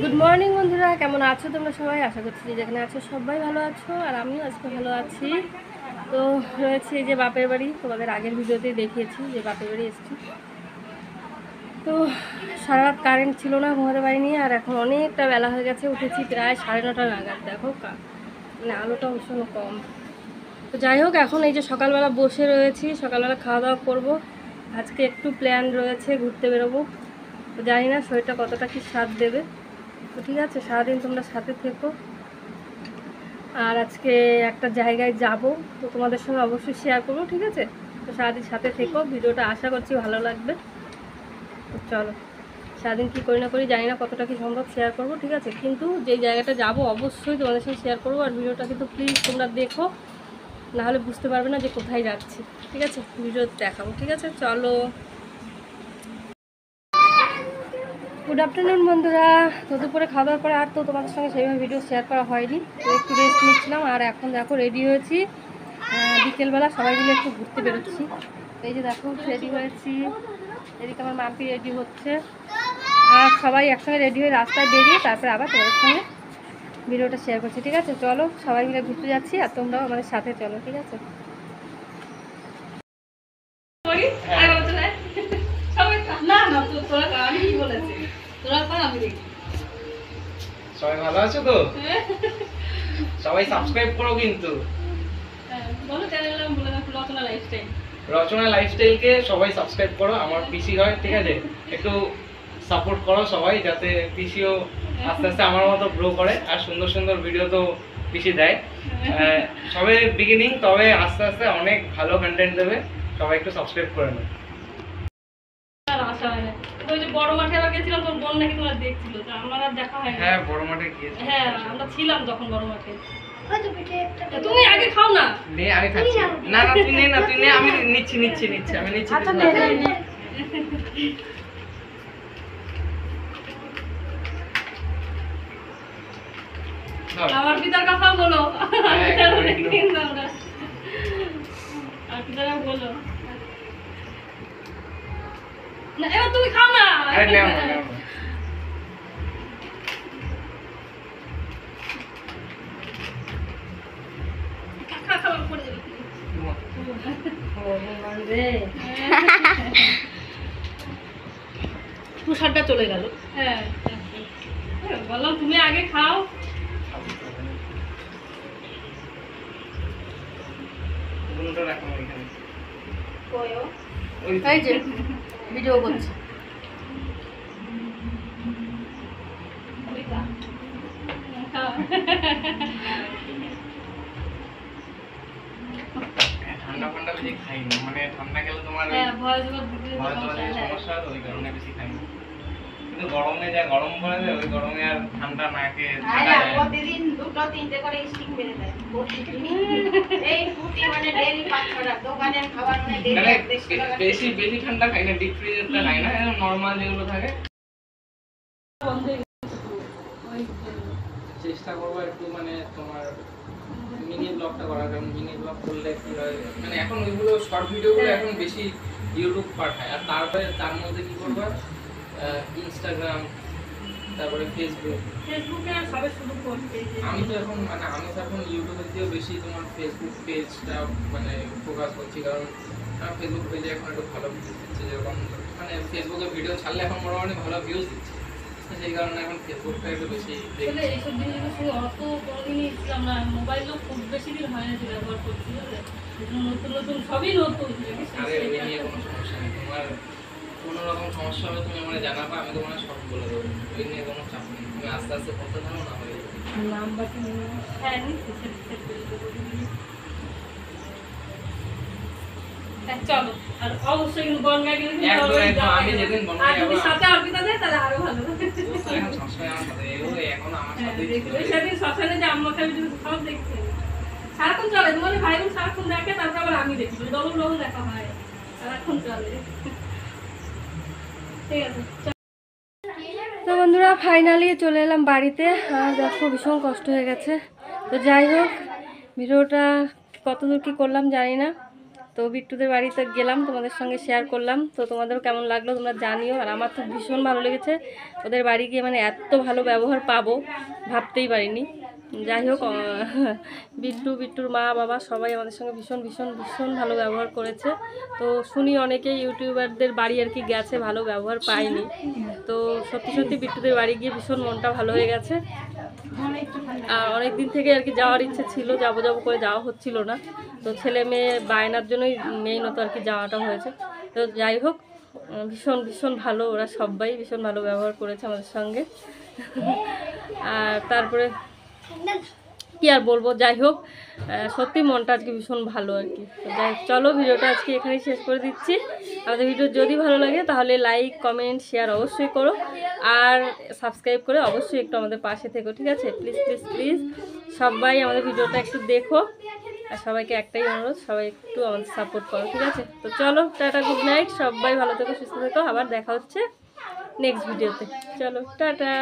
Good morning বন্ধুরা, কেমন আছো তোমরা সবাই? আশা করছি যে যেখানে আছো সবাই ভালো আছো, আর আমিও আজকে ভালো আছি। তো রয়েছে এই যে বাপের বাড়ি, তোমাদের আগের ভিডিওতেই দেখিয়েছি যে বাপের বাড়ি এসেছি। তো সারা রাত কারেন্ট ছিল না, ঘুমাতে পারিনি, আর এখন অনেকটা বেলা হয়ে গেছে, উঠেছি প্রায় 9:30 নাগাদ। দেখো মানে আলোটা ভীষণ কম। তো যাই হোক, এখন এই যে সকালবেলা বসে রয়েছি, সকালবেলা খাওয়া দাওয়া করবো। আজকে একটু প্ল্যান রয়েছে, ঘুরতে বেরোবো। তো জানি না শরীরটা কতটা কি সাথ দেবে। তো ঠিক আছে, সারাদিন তোমরা সাথে থেকো। আর আজকে একটা জায়গায় যাব, তো তোমাদের সঙ্গে অবশ্যই শেয়ার করবো, ঠিক আছে? তো সারাদিন সাথে থেকো, ভিডিওটা আশা করছি ভালো লাগবে। তো চলো, সারাদিন কী করি না করি জানি না, কতটা কি সম্ভব শেয়ার করবো, ঠিক আছে? কিন্তু যেই জায়গাটা যাব অবশ্যই তোমাদের সঙ্গে শেয়ার করবো। আর ভিডিওটা কিন্তু প্লিজ তোমরা দেখো, নাহলে বুঝতে পারবে না যে কোথায় যাচ্ছি, ঠিক আছে? ভিডিও দেখাবো, ঠিক আছে? চলো। গুড আফটারনুন বন্ধুরা। তো দুপুরে খাওয়া দাওয়ার পরে আর তো তোমাদের সঙ্গে সেইভাবে ভিডিও শেয়ার করা হয়নি, তো একটু রেস্ট নিচ্ছিলাম। আর এখন দেখো রেডি হয়েছি, বিকেলবেলা সবাই মিলে একটু ঘুরতে বেরোচ্ছি। এই যে দেখো রেডি হয়েছি, এদিকে আমার মাম্পি রেডি হচ্ছে, আর সবাই একসঙ্গে রেডি হয়ে রাস্তায় বেরিয়ে তারপরে আবার তোমাদের সঙ্গে ভিডিওটা শেয়ার করছি, ঠিক আছে? চলো, সবাই মিলে ঘুরতে যাচ্ছি, আর তোমরাও আমাদের সাথে চলো, ঠিক আছে? সবাই ভালো আছো তো? সবাই সাবস্ক্রাইব করো কিন্তু। রচনা লাইফস্টাইলকে সবাই সাবস্ক্রাইব করো, আমার পিসি হয়, ঠিক আছে? একটু সাপোর্ট করো সবাই, যাতে পিসিও আস্তে আস্তে আমার মতো গ্রো করে, আর সুন্দর সুন্দর ভিডিও তো পিসি দেয়। সবে বিগিনিং, তবে আস্তে আস্তে অনেক ভালো কন্টেন্ট দেবে, সবাই একটু সাবস্ক্রাইব করে নেবে। বড় মাঠে আবার গেছিলাম, তোর বোন নাকি তোমার দেখছিল, তো আমার আর দেখা হয় না। হ্যাঁ, বড় মাঠে গিয়েছি। হ্যাঁ, আমরা ছিলাম তখন বড় মাঠে। তুমি আগে খাও না। নে, আমি খাচ্ছি। না না, তুই নে না, তুই নে, আমি নিচ্ছি আমি নিচ্ছি। আচ্ছা, নে। আমার পিতার কথা বলো। আর পিতারা বলো না, এবার তুমি খাও না। আরে নাও নাও। খাবার পড়ে যাবে। তুষারটা চলে গেল। হ্যাঁ, বললাম তুমি আগে খাও। এই যে ভিডিও করছি। ঠান্ডা ফান্ডা বেশি খাই না, মানে ঠান্ডা গেলে তোমার সমস্যা হয়, ওই কারণে বেশি খাই না। কিন্তু গরমে যা গরম পড়ে যায়, ওই গরমে আর ঠান্ডা না খেয়ে প্রতিদিন 2-3টে করে স্টিং মেরে দেয়। এই ফুটি মানে ডেইলি 5-6টা দোকানের খাবার মানে বেশি বেশি ঠান্ডা খাই না, ডিপ ফ্রিজেরটা খাই না, নরমাল যেগুলো থাকে। চেষ্টা করবো একটু মানে তোমার মিনি ব্লগটা করার, কারণ মিনি ব্লগ করলে কি হয়, মানে এখন ওইগুলো শর্ট ভিডিওগুলো এখন বেশি ইউটিউব পাঠায়, আর তারপরে তার মধ্যে কি করবো, ইনস্টাগ্রাম, তারপরে ফেসবুকে সবাই শুধু করছে। আমি তো এখন ইউটিউবের দিয়েও বেশি তোমার ফেসবুক পেজটা মানে ফোকাস করছি, কারণ ফেসবুক পেজে এখন একটু ভালো ভিউজ দিচ্ছে, যেরকম মানে ফেসবুকে ভিডিও ছাড়লে এখন মোটামুটি ভালো ভিউজ দিচ্ছে, সেই কারণে এখন ফেসবুকটা একটু বেশি আসলে এইসব জিনিসগুলো শুধু অত কোনোদিনই ছিলাম না, মোবাইলও খুব বেশি দিন হয় না যে ব্যবহার করছি, নতুন নতুন সবই নতুন। আরে ওই নিয়ে কোনো সমস্যা নেই, তোমার কোনো রকম সমস্যা হবে তুমি আমার জানাবা, আমি তোমার সব বলে দেবো, ওই নিয়ে কোনো চাপ নেই, তুমি আস্তে আস্তে করতে থাকো, না হয়ে যাবে। নাম্বারটা হ্যাঁ নিচ্ছি, চলো। আর অবশ্যই বনগাঁ গেলে আমি যেদিন বনগাঁ যাবো, যদি সাথে অর্পিতা দেয় তাহলে আরো ভালো। এখন সবসময় আমার সাথে এখন আমার সাথে সেদিন শ্মশানে যে আম্মা খাবি সব দেখছে, সারাক্ষণ চলে। তোমার ভাই বোন সারাক্ষণ দেখে, তারপর আবার আমি দেখি, ডবল ডবল দেখা হয়, সারাক্ষণ চলে। ঠিক আছে। তো বন্ধুরা, ফাইনালি চলে এলাম বাড়িতে। আর দেখো ভীষণ কষ্ট হয়ে গেছে। তো যাই হোক, ভিডিওটা কতদূর কী করলাম জানি না, তো বিট্টুদের বাড়িতে গেলাম, তোমাদের সঙ্গে শেয়ার করলাম। তো তোমাদেরও কেমন লাগলো তোমরা জানিও। আর আমার তো ভীষণ ভালো লেগেছে ওদের বাড়ি গিয়ে, মানে এত ভালো ব্যবহার পাবো ভাবতেই পারিনি। যাই হোক, বিট্টুর মা বাবা সবাই আমাদের সঙ্গে ভীষণ ভীষণ ভীষণ ভালো ব্যবহার করেছে। তো শুনি অনেকেই ইউটিউবারদের বাড়ি আর কি গেছে, ভালো ব্যবহার পায়নি। তো সত্যি সত্যি বিট্টুদের বাড়ি গিয়ে ভীষণ মনটা ভালো হয়ে গেছে। আর অনেক দিন থেকে আর কি যাওয়ার ইচ্ছে ছিল, যাবো যাবো করে যাওয়া হচ্ছিল না। তো ছেলে মেয়ে বায়নার জন্যই মেইনত আর কি যাওয়াটা হয়েছে। তো যাই হোক, ভীষণ ভীষণ ভালো, ওরা সবাই ভীষণ ভালো ব্যবহার করেছে আমাদের সঙ্গে। আর তারপরে কি আর বলবো, যাই হোক সত্যি মনটা আজকে ভীষণ ভালো আর কি। তো যাই হোক, চলো ভিডিওটা আজকে এখানেই শেষ করে দিচ্ছি। আমাদের ভিডিও যদি ভালো লাগে তাহলে লাইক কমেন্ট শেয়ার অবশ্যই করো, আর সাবস্ক্রাইব করে অবশ্যই একটু আমাদের পাশে থেকো, ঠিক আছে? প্লিজ প্লিজ প্লিজ সবাই আমাদের ভিডিওটা একটু দেখো, আর সবাইকে একটাই অনুরোধ, সবাই একটু আমাদের সাপোর্ট করো, ঠিক আছে? তো চলো, টাটা, গুড নাইট, সবাই ভালো থেকো, সুস্থ থেকো, আবার দেখা হচ্ছে নেক্সট ভিডিওতে। চলো টাটা।